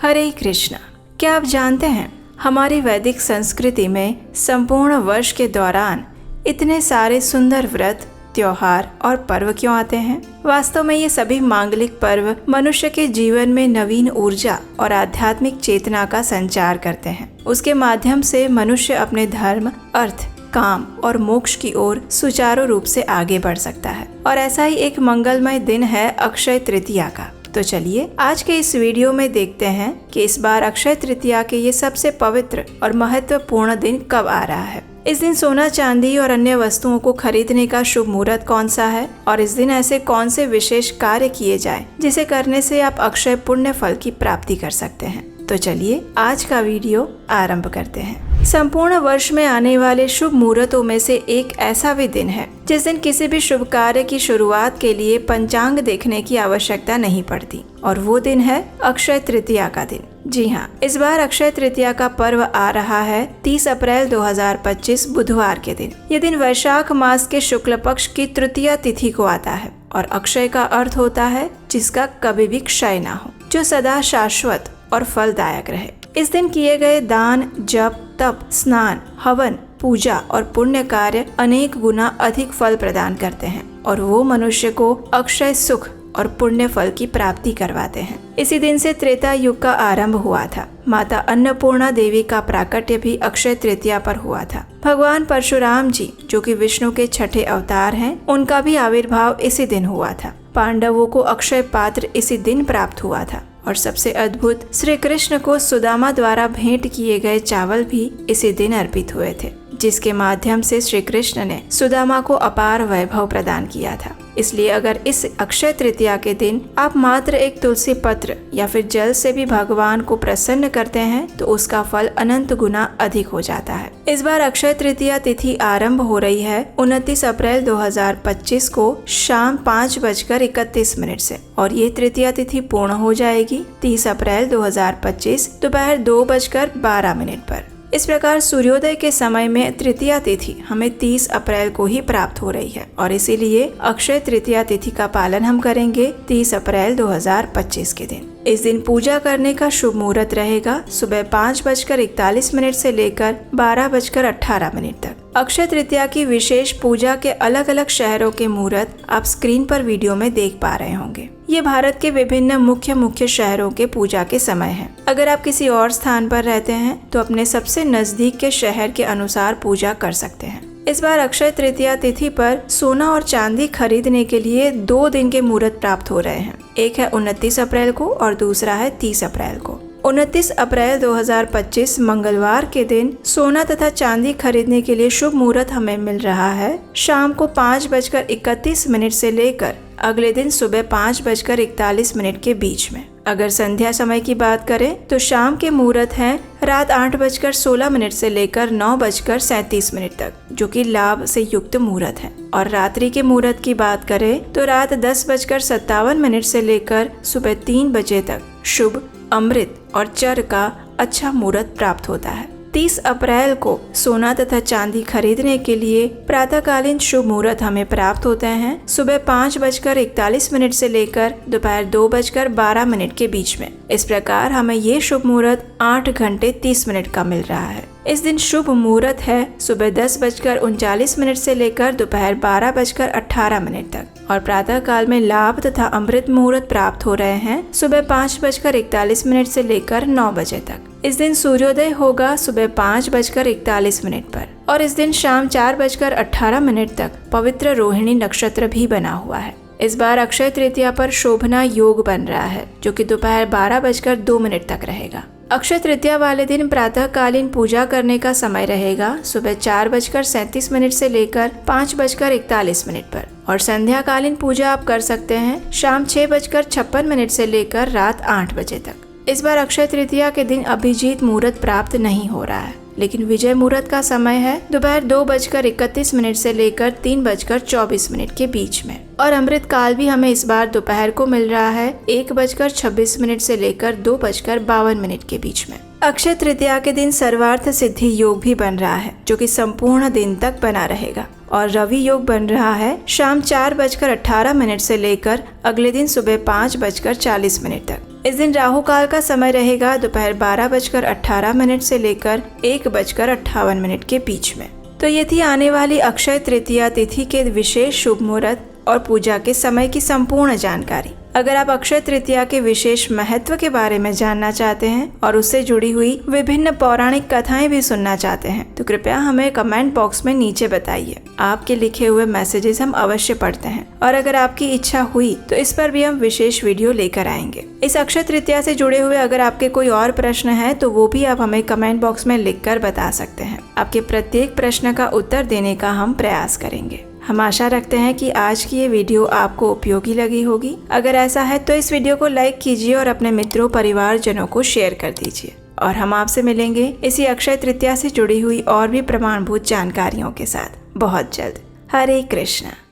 हरे कृष्णा। क्या आप जानते हैं हमारी वैदिक संस्कृति में संपूर्ण वर्ष के दौरान इतने सारे सुंदर व्रत, त्योहार और पर्व क्यों आते हैं? वास्तव में ये सभी मांगलिक पर्व मनुष्य के जीवन में नवीन ऊर्जा और आध्यात्मिक चेतना का संचार करते हैं। उसके माध्यम से मनुष्य अपने धर्म, अर्थ, काम और मोक्ष की ओर सुचारू रूप से आगे बढ़ सकता है। और ऐसा ही एक मंगलमय दिन है अक्षय तृतीया का। तो चलिए आज के इस वीडियो में देखते हैं कि इस बार अक्षय तृतीया के ये सबसे पवित्र और महत्वपूर्ण दिन कब आ रहा है। इस दिन सोना, चांदी और अन्य वस्तुओं को खरीदने का शुभ मुहूर्त कौन सा है और इस दिन ऐसे कौन से विशेष कार्य किए जाएं जिसे करने से आप अक्षय पुण्य फल की प्राप्ति कर सकते हैं। तो चलिए आज का वीडियो आरंभ करते हैं। संपूर्ण वर्ष में आने वाले शुभ मुहूर्तों में से एक ऐसा भी दिन है जिस दिन किसी भी शुभ कार्य की शुरुआत के लिए पंचांग देखने की आवश्यकता नहीं पड़ती, और वो दिन है अक्षय तृतीया का दिन। जी हाँ, इस बार अक्षय तृतीया का पर्व आ रहा है 30 अप्रैल 2025 बुधवार के दिन। ये दिन वैशाख मास के शुक्ल पक्ष की तृतीया तिथि को आता है और अक्षय का अर्थ होता है जिसका कभी भी क्षय ना हो, जो सदा शाश्वत और फलदायक रहे। इस दिन किए गए दान, जप, तप, स्नान, हवन, पूजा और पुण्य कार्य अनेक गुना अधिक फल प्रदान करते हैं और वो मनुष्य को अक्षय सुख और पुण्य फल की प्राप्ति करवाते हैं। इसी दिन से त्रेता युग का आरंभ हुआ था। माता अन्नपूर्णा देवी का प्राकट्य भी अक्षय तृतीया पर हुआ था। भगवान परशुराम जी, जो कि विष्णु के छठे अवतार हैं, उनका भी आविर्भाव इसी दिन हुआ था। पांडवों को अक्षय पात्र इसी दिन प्राप्त हुआ था और सबसे अद्भुत, श्री कृष्ण को सुदामा द्वारा भेंट किए गए चावल भी इसी दिन अर्पित हुए थे, जिसके माध्यम से श्री कृष्ण ने सुदामा को अपार वैभव प्रदान किया था। इसलिए अगर इस अक्षय तृतीया के दिन आप मात्र एक तुलसी पत्र या फिर जल से भी भगवान को प्रसन्न करते हैं तो उसका फल अनंत गुना अधिक हो जाता है। इस बार अक्षय तृतीया तिथि आरंभ हो रही है 29 अप्रैल 2025 को शाम 5:31 से और ये तृतीया तिथि पूर्ण हो जाएगी 30 अप्रैल 2025 दोपहर 2:12 पर। इस प्रकार सूर्योदय के समय में तृतीया तिथि हमें 30 अप्रैल को ही प्राप्त हो रही है और इसीलिए अक्षय तृतीया तिथि का पालन हम करेंगे 30 अप्रैल 2025 के दिन। इस दिन पूजा करने का शुभ मुहूर्त रहेगा सुबह 5:41 से लेकर 12:18 तक। अक्षय तृतीया की विशेष पूजा के अलग अलग शहरों के मुहूर्त आप स्क्रीन पर वीडियो में देख पा रहे होंगे। ये भारत के विभिन्न मुख्य शहरों के पूजा के समय हैं। अगर आप किसी और स्थान पर रहते हैं तो अपने सबसे नजदीक के शहर के अनुसार पूजा कर सकते हैं। इस बार अक्षय तृतीया तिथि पर सोना और चांदी खरीदने के लिए 2 दिन के मुहूर्त प्राप्त हो रहे हैं। एक है 29 अप्रैल को और दूसरा है 30 अप्रैल को। 29 अप्रैल 2025 मंगलवार के दिन सोना तथा चांदी खरीदने के लिए शुभ मुहूर्त हमें मिल रहा है शाम को 5:31 से लेकर अगले दिन सुबह 5:41 के बीच में। अगर संध्या समय की बात करें तो शाम के मुहूर्त हैं रात 8:16 से लेकर 9:37 तक, जो कि लाभ से युक्त मुहूर्त है। और रात्रि के मुहूर्त की बात करें तो रात 10:57 से लेकर सुबह 3 बजे तक शुभ, अमृत और चर का अच्छा मुहूर्त प्राप्त होता है। 30 अप्रैल को सोना तथा चांदी खरीदने के लिए प्रातःकालीन शुभ मुहूर्त हमें प्राप्त होते हैं सुबह 5:41 से लेकर दोपहर 2:12 के बीच में। इस प्रकार हमें ये शुभ मुहूर्त 8 घंटे 30 मिनट का मिल रहा है। इस दिन शुभ मुहूर्त है सुबह 10:39 से लेकर दोपहर 12:18 तक और प्रातः काल में लाभ तथा अमृत मुहूर्त प्राप्त हो रहे हैं सुबह 5:41 से लेकर 9 बजे तक। इस दिन सूर्योदय होगा सुबह 5:41 पर और इस दिन शाम 4:18 तक पवित्र रोहिणी नक्षत्र भी बना हुआ है। इस बार अक्षय तृतीया पर शोभना योग बन रहा है जो कि दोपहर 12:02 तक रहेगा। अक्षय तृतीया वाले दिन प्रातःकालीन पूजा करने का समय रहेगा सुबह 4:37 से लेकर 5:41 पर और संध्याकालीन पूजा आप कर सकते हैं शाम 6:56 से लेकर रात 8 बजे तक। इस बार अक्षय तृतीया के दिन अभिजीत मुहूर्त प्राप्त नहीं हो रहा है, लेकिन विजय मुहूर्त का समय है दोपहर 2:31 से लेकर 3:24 के बीच में और अमृत काल भी हमें इस बार दोपहर को मिल रहा है 1:26 से लेकर 2:52 के बीच में। अक्षय तृतीया के दिन सर्वार्थ सिद्धि योग भी बन रहा है जो कि संपूर्ण दिन तक बना रहेगा और रवि योग बन रहा है शाम 4:18 से लेकर अगले दिन सुबह 5:40 तक। इस दिन राहु काल का समय रहेगा दोपहर 12:18 से लेकर 1:58 के बीच में। तो ये थी आने वाली अक्षय तृतीया तिथि के विशेष शुभ मुहूर्त और पूजा के समय की संपूर्ण जानकारी। अगर आप अक्षय तृतीया के विशेष महत्व के बारे में जानना चाहते हैं और उससे जुड़ी हुई विभिन्न पौराणिक कथाएं भी सुनना चाहते हैं तो कृपया हमें कमेंट बॉक्स में नीचे बताइए। आपके लिखे हुए मैसेजेस हम अवश्य पढ़ते हैं और अगर आपकी इच्छा हुई तो इस पर भी हम विशेष वीडियो लेकर आएंगे। इस अक्षय तृतीया से जुड़े हुए अगर आपके कोई और प्रश्न है तो वो भी आप हमें कमेंट बॉक्स में लिख कर बता सकते हैं। आपके प्रत्येक प्रश्न का उत्तर देने का हम प्रयास करेंगे। हम आशा रखते हैं कि आज की ये वीडियो आपको उपयोगी लगी होगी। अगर ऐसा है तो इस वीडियो को लाइक कीजिए और अपने मित्रों परिवारजनों को शेयर कर दीजिए। और हम आपसे मिलेंगे इसी अक्षय तृतीया से जुड़ी हुई और भी प्रमाणभूत जानकारियों के साथ बहुत जल्द। हरे कृष्णा।